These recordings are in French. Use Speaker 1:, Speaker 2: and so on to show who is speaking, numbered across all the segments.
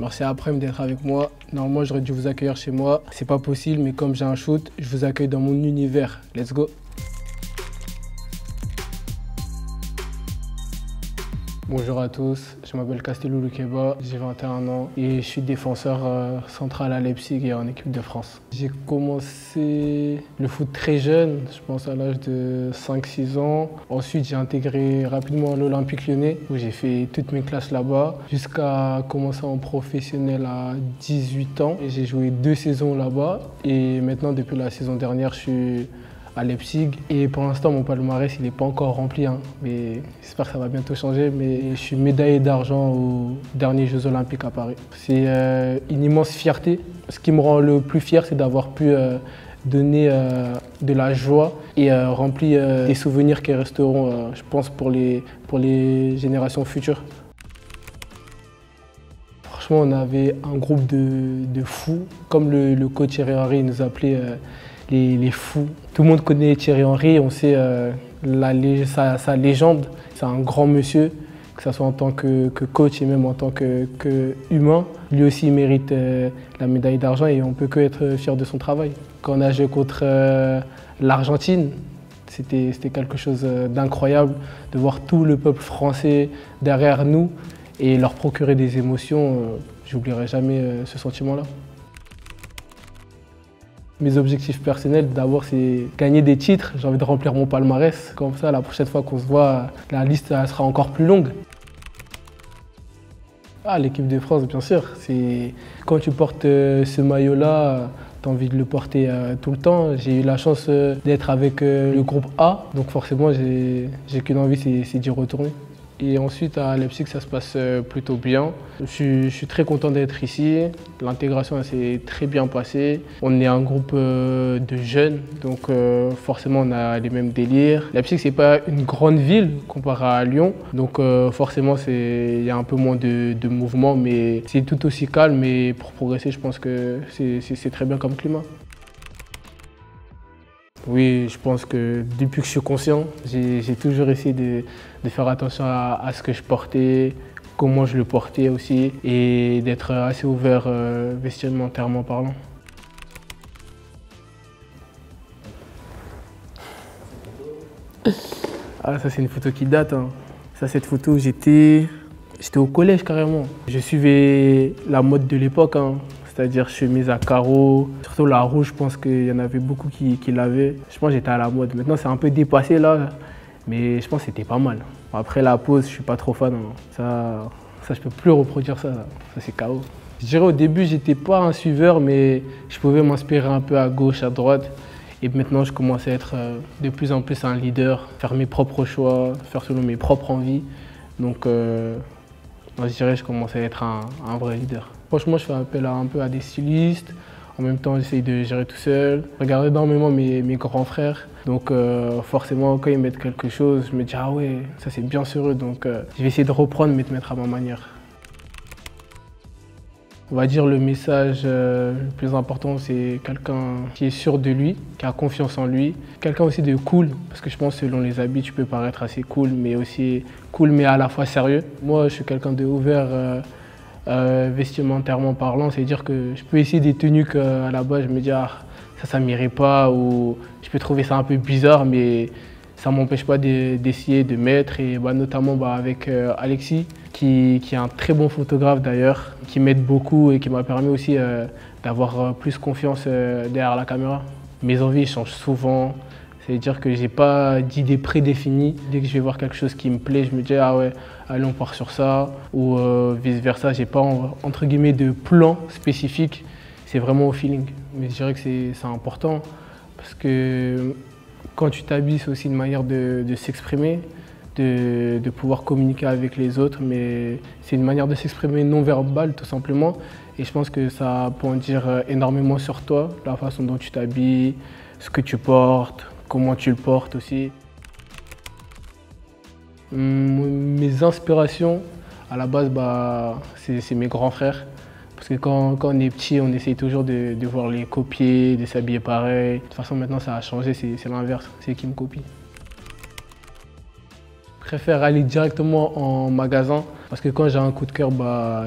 Speaker 1: Merci à Aprem d'être avec moi. Normalement, j'aurais dû vous accueillir chez moi. C'est pas possible, mais comme j'ai un shoot, je vous accueille dans mon univers. Let's go. Bonjour à tous, je m'appelle Castilou Lukeba, j'ai 21 ans et je suis défenseur central à Leipzig et en équipe de France. J'ai commencé le foot très jeune, je pense à l'âge de 5-6 ans. Ensuite, j'ai intégré rapidement l'Olympique Lyonnais où j'ai fait toutes mes classes là-bas jusqu'à commencer en professionnel à 18 ans. J'ai joué 2 saisons là-bas et maintenant, depuis la saison dernière, je suis à Leipzig. Et pour l'instant, mon palmarès, il n'est pas encore rempli, mais j'espère que ça va bientôt changer. Mais je suis médaillé d'argent aux derniers Jeux Olympiques à Paris. C'est une immense fierté. Ce qui me rend le plus fier, c'est d'avoir pu donner de la joie et remplir des souvenirs qui resteront, je pense, pour les générations futures. Franchement, on avait un groupe de fous, comme le coach Thierry Henry nous appelait les fous. Tout le monde connaît Thierry Henry, on sait sa légende. C'est un grand monsieur, que ce soit en tant que coach et même en tant qu'humain. Lui aussi il mérite la médaille d'argent et on ne peut que être fier de son travail. Quand on a joué contre l'Argentine, c'était quelque chose d'incroyable de voir tout le peuple français derrière nous et leur procurer des émotions. J'oublierai jamais ce sentiment-là. Mes objectifs personnels, d'abord, c'est gagner des titres. J'ai envie de remplir mon palmarès. Comme ça, la prochaine fois qu'on se voit, la liste sera encore plus longue. Ah, l'équipe de France, bien sûr. Quand tu portes ce maillot-là, tu as envie de le porter tout le temps. J'ai eu la chance d'être avec le groupe A. Donc forcément, j'ai qu'une envie, c'est d'y retourner. Et ensuite, à Leipzig, ça se passe plutôt bien. Je suis très content d'être ici. L'intégration s'est très bien passée. On est un groupe de jeunes, donc forcément, on a les mêmes délires. Leipzig, ce n'est pas une grande ville comparé à Lyon, donc forcément, il y a un peu moins de mouvement, mais c'est tout aussi calme. Et pour progresser, je pense que c'est très bien comme climat. Oui, je pense que depuis que je suis conscient, j'ai toujours essayé de faire attention à ce que je portais, comment je le portais aussi, et d'être assez ouvert vestimentairement parlant. Ah, ça c'est une photo qui date, hein. Ça, cette photo, j'étais au collège carrément. Je suivais la mode de l'époque, hein. C'est-à-dire chemise à carreaux, surtout la rouge, je pense qu'il y en avait beaucoup qui l'avaient. Je pense que j'étais à la mode. Maintenant, c'est un peu dépassé là, mais je pense que c'était pas mal. Après la pose, je suis pas trop fan. Ça, je peux plus reproduire ça. Ça, c'est KO. Je dirais au début, j'étais pas un suiveur, mais je pouvais m'inspirer un peu à gauche, à droite. Et maintenant, je commence à être de plus en plus un leader, faire mes propres choix, faire selon mes propres envies. Donc, je dirais que je commence à être un vrai leader. Franchement, je fais appel un peu à des stylistes. En même temps, j'essaye de gérer tout seul. Je regarde énormément mes grands frères. Donc forcément, quand ils mettent quelque chose, je me dis « Ah ouais, ça c'est bien sur eux ». Donc je vais essayer de reprendre, mais de mettre à ma manière. On va dire le message le plus important, c'est quelqu'un qui est sûr de lui, qui a confiance en lui. Quelqu'un aussi de cool, parce que je pense que selon les habits, tu peux paraître assez cool, mais aussi cool, mais à la fois sérieux. Moi, je suis quelqu'un de ouvert vestimentairement parlant, c'est-à-dire que je peux essayer des tenues qu'à la base, je me dis ah, ça m'irait pas, ou je peux trouver ça un peu bizarre, mais ça ne m'empêche pas d'essayer de mettre, et notamment avec Alexis, qui est un très bon photographe d'ailleurs, qui m'aide beaucoup et qui m'a permis aussi d'avoir plus confiance derrière la caméra. Mes envies changent souvent, c'est-à-dire que je n'ai pas d'idée prédéfinie. Dès que je vais voir quelque chose qui me plaît, je me dis ah ouais, allez on part sur ça, ou vice-versa. Je n'ai pas entre guillemets de plan spécifique, c'est vraiment au feeling. Mais je dirais que c'est important parce que quand tu t'habilles, c'est aussi une manière de s'exprimer, de pouvoir communiquer avec les autres, mais c'est une manière de s'exprimer non verbale tout simplement. Et je pense que ça peut en dire énormément sur toi, la façon dont tu t'habilles, ce que tu portes, comment tu le portes aussi. Mes inspirations, à la base, c'est mes grands frères. Parce que quand on est petit, on essaye toujours de voir les copier, de s'habiller pareil. De toute façon, maintenant, ça a changé, c'est l'inverse, c'est eux qui me copient. Je préfère aller directement en magasin Parce que quand j'ai un coup de cœur,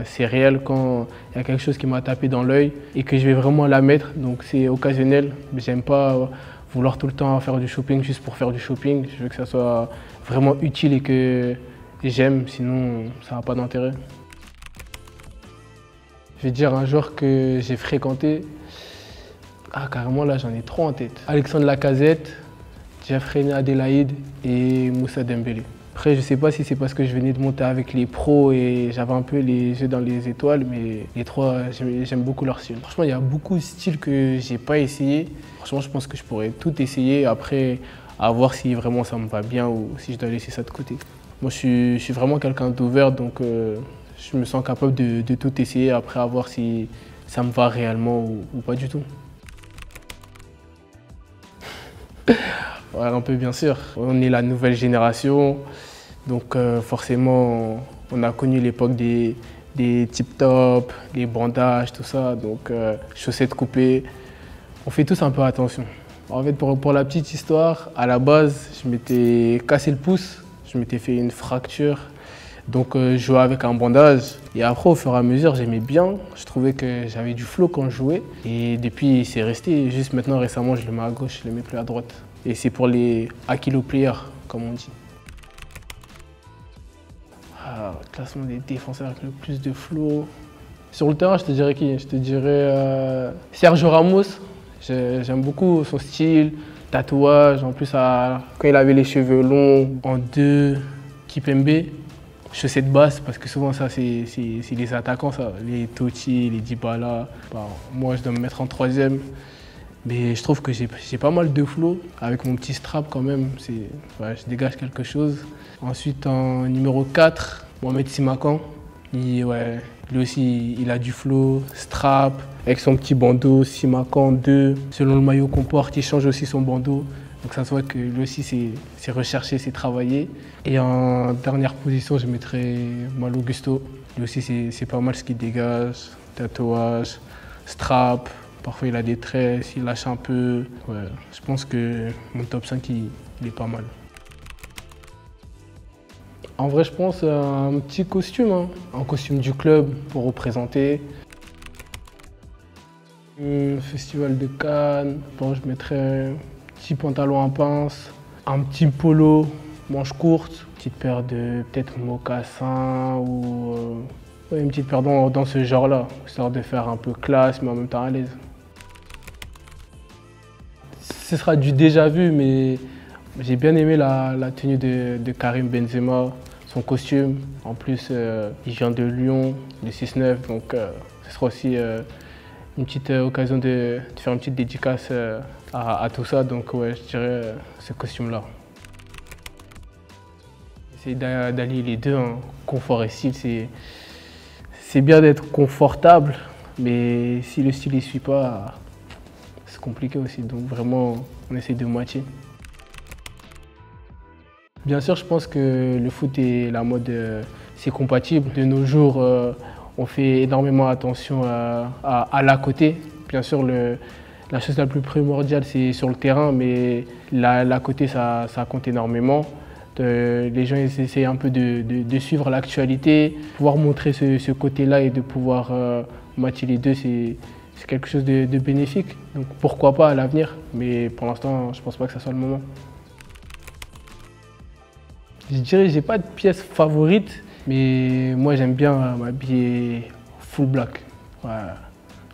Speaker 1: c'est réel. Quand il y a quelque chose qui m'a tapé dans l'œil et que je vais vraiment la mettre, donc c'est occasionnel. J'aime pas vouloir tout le temps faire du shopping juste pour faire du shopping. Je veux que ça soit vraiment utile et que j'aime, sinon ça n'a pas d'intérêt. Je vais dire un joueur que j'ai fréquenté. Ah, carrément, là, j'en ai trop en tête. Alexandre Lacazette, Jeffrey Adelaide et Moussa Dembélé. Après, je ne sais pas si c'est parce que je venais de monter avec les pros et j'avais un peu les yeux dans les étoiles, mais les trois, j'aime beaucoup leur style. Franchement, il y a beaucoup de styles que j'ai pas essayé. Franchement, je pense que je pourrais tout essayer. Après, à voir si vraiment ça me va bien ou si je dois laisser ça de côté. Moi, je suis vraiment quelqu'un d'ouvert, donc je me sens capable de tout essayer. Après, à voir si ça me va réellement ou pas du tout. Ouais, un peu bien sûr. On est la nouvelle génération, donc forcément on a connu l'époque des tip-top, les bandages, tout ça, donc chaussettes coupées. On fait tous un peu attention. En fait, pour la petite histoire, à la base, je m'étais cassé le pouce, je m'étais fait une fracture. Donc je jouais avec un bandage et après au fur et à mesure j'aimais bien, je trouvais que j'avais du flow quand je jouais et depuis c'est resté, juste maintenant récemment je le mets à gauche, je le mets plus à droite. Et c'est pour les Akilo players comme on dit. Classement des défenseurs avec le plus de flow. Sur le terrain je te dirais qui? Je te dirais Sergio Ramos, j'aime beaucoup son style, tatouage, en plus quand il avait les cheveux longs, en deux, Kipembe. Chaussettes basses, parce que souvent ça c'est les attaquants, ça, les Totti, les Dybala. Moi je dois me mettre en troisième, mais je trouve que j'ai pas mal de flow avec mon petit strap quand même, je dégage quelque chose. Ensuite en numéro 4, Mohamed Simakan, lui aussi il a du flow, strap, avec son petit bandeau, Simakan 2. Selon le maillot qu'on porte, il change aussi son bandeau. Donc ça se voit que lui aussi c'est recherché, c'est travaillé. Et en dernière position, je mettrais Malo Gusto. Lui aussi c'est pas mal ce qu'il dégage. Tatouage, strap, parfois il a des tresses, il lâche un peu. Ouais, je pense que mon top 5 il est pas mal. En vrai je pense à un petit costume, hein. Un costume du club pour représenter. Festival de Cannes, bon, je mettrais petit pantalon en pince, un petit polo, manche courte, petite paire de peut-être mocassins ou une petite paire dans ce genre-là, histoire de faire un peu classe mais en même temps à l'aise. Ce sera du déjà vu, mais j'ai bien aimé la tenue de Karim Benzema, son costume. En plus, il vient de Lyon, le 6-9, donc ce sera aussi une petite occasion de faire une petite dédicace à tout ça, donc ouais, je dirais ce costume-là. Essayer d'allier les deux, hein. Confort et style, c'est bien d'être confortable, mais si le style ne suit pas, c'est compliqué aussi, donc vraiment on essaie de moitié. Bien sûr, je pense que le foot et la mode, c'est compatible. De nos jours, on fait énormément attention à l'à côté. Bien sûr, la chose la plus primordiale, c'est sur le terrain, mais l'à côté, ça compte énormément. Les gens ils essaient un peu de suivre l'actualité, pouvoir montrer ce côté-là et de pouvoir matcher les deux, c'est quelque chose de bénéfique. Donc pourquoi pas à l'avenir, mais pour l'instant, je ne pense pas que ce soit le moment. Je dirais que je n'ai pas de pièce favorite, mais moi j'aime bien m'habiller full black. Ouais.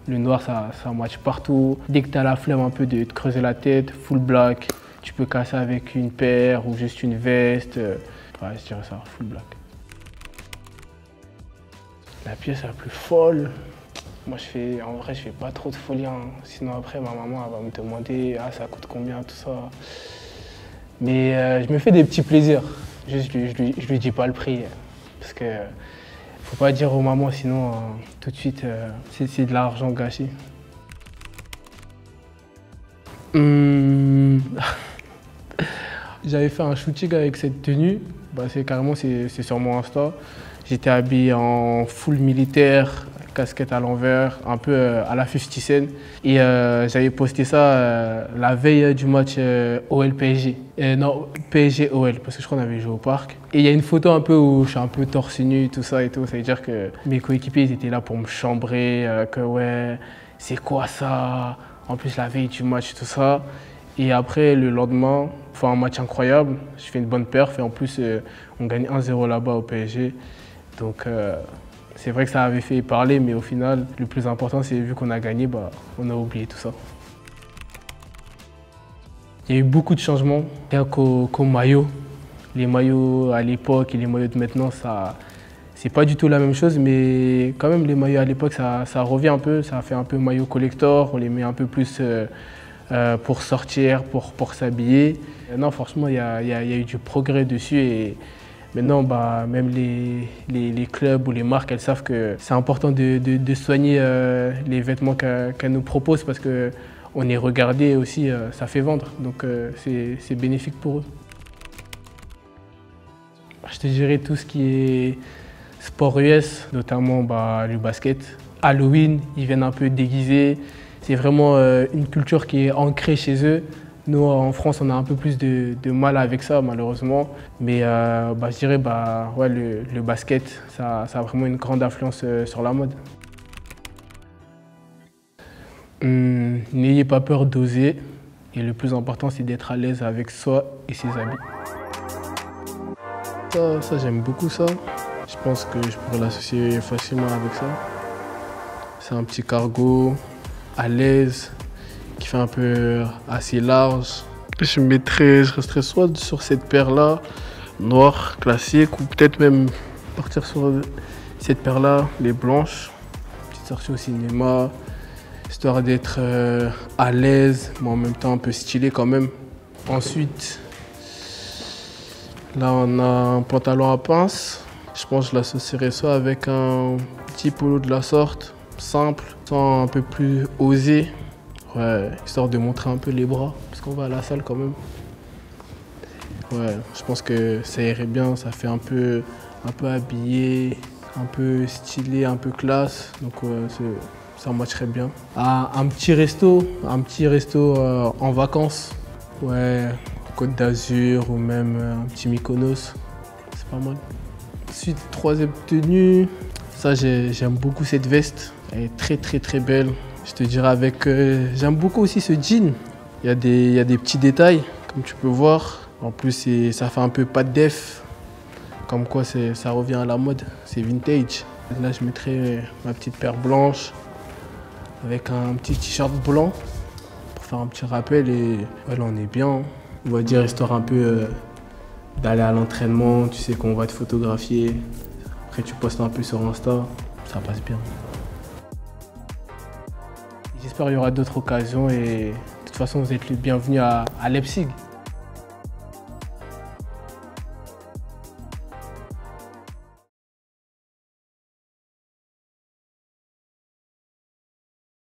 Speaker 1: Le noir, ça match partout. Dès que tu as la flemme un peu de te creuser la tête, full black. Tu peux casser avec une paire ou juste une veste. Ouais, je dirais ça, full black. La pièce la plus folle, moi en vrai je fais pas trop de folie, hein. Sinon après ma maman elle va me demander ça coûte combien, tout ça. Mais je me fais des petits plaisirs. Juste je lui dis pas le prix. Parce que faut pas dire aux mamans, sinon tout de suite c'est de l'argent gâché. J'avais fait un shooting avec cette tenue, c'est sur mon Insta. J'étais habillé en full militaire, casquette à l'envers, un peu à la 50 Cent. Et j'avais posté ça la veille du match OL-PSG. Non, PSG-OL, parce que je crois qu'on avait joué au parc. Et il y a une photo un peu où je suis un peu torse nu, tout ça et tout. Ça veut dire que mes coéquipiers ils étaient là pour me chambrer, que ouais, c'est quoi ça? En plus, la veille du match, tout ça. Et après, le lendemain, on fait un match incroyable. Je fais une bonne perf et en plus, on gagne 1-0 là-bas au PSG. Donc, c'est vrai que ça avait fait parler, mais au final, le plus important, c'est vu qu'on a gagné, bah, on a oublié tout ça. Il y a eu beaucoup de changements, rien qu'au maillot. Les maillots à l'époque et les maillots de maintenant, c'est pas du tout la même chose, mais quand même, les maillots à l'époque, ça revient un peu. Ça fait un peu maillot collector, on les met un peu plus pour sortir, pour s'habiller. Non, franchement, il y a eu du progrès dessus et maintenant, bah, même les clubs ou les marques, elles savent que c'est important de soigner les vêtements qu'elles nous proposent parce qu'on est regardé aussi, ça fait vendre, donc c'est bénéfique pour eux. Je te dirais tout ce qui est sport US, notamment bah, le basket. Halloween, ils viennent un peu déguisés. C'est vraiment une culture qui est ancrée chez eux. Nous, en France, on a un peu plus de mal avec ça, malheureusement. Mais bah, je dirais bah, ouais, le basket, ça a vraiment une grande influence sur la mode. N'ayez pas peur d'oser. Et le plus important, c'est d'être à l'aise avec soi et ses habits. Ça j'aime beaucoup ça. Je pense que je pourrais l'associer facilement avec ça. C'est un petit cargo à l'aise, qui fait un peu assez large. Je resterai soit sur cette paire-là, noire, classique, ou peut-être même partir sur cette paire-là, les blanches. Petite sortie au cinéma, histoire d'être à l'aise, mais en même temps un peu stylé quand même. Ensuite, là on a un pantalon à pince. Je pense que je l'associerai soit avec un petit polo de la sorte, simple, soit un peu plus osé. Ouais, histoire de montrer un peu les bras, parce qu'on va à la salle quand même. Ouais, je pense que ça irait bien, ça fait un peu habillé, un peu stylé, un peu classe. Donc ouais, ça matcherait bien. Ah, un petit resto en vacances. Ouais, Côte d'Azur ou même un petit Mykonos, c'est pas mal. Ensuite, troisième tenue, ça j'aime beaucoup cette veste, elle est très belle. Je te dirais avec, j'aime beaucoup aussi ce jean, il y a des petits détails comme tu peux voir. En plus ça fait un peu pas de def, comme quoi ça revient à la mode, c'est vintage. Là je mettrais ma petite paire blanche avec un petit t-shirt blanc pour faire un petit rappel et voilà, on est bien. On va dire histoire un peu d'aller à l'entraînement, tu sais qu'on va te photographier, après tu postes un peu sur Insta, ça passe bien. J'espère qu'il y aura d'autres occasions et de toute façon vous êtes les bienvenus à Leipzig.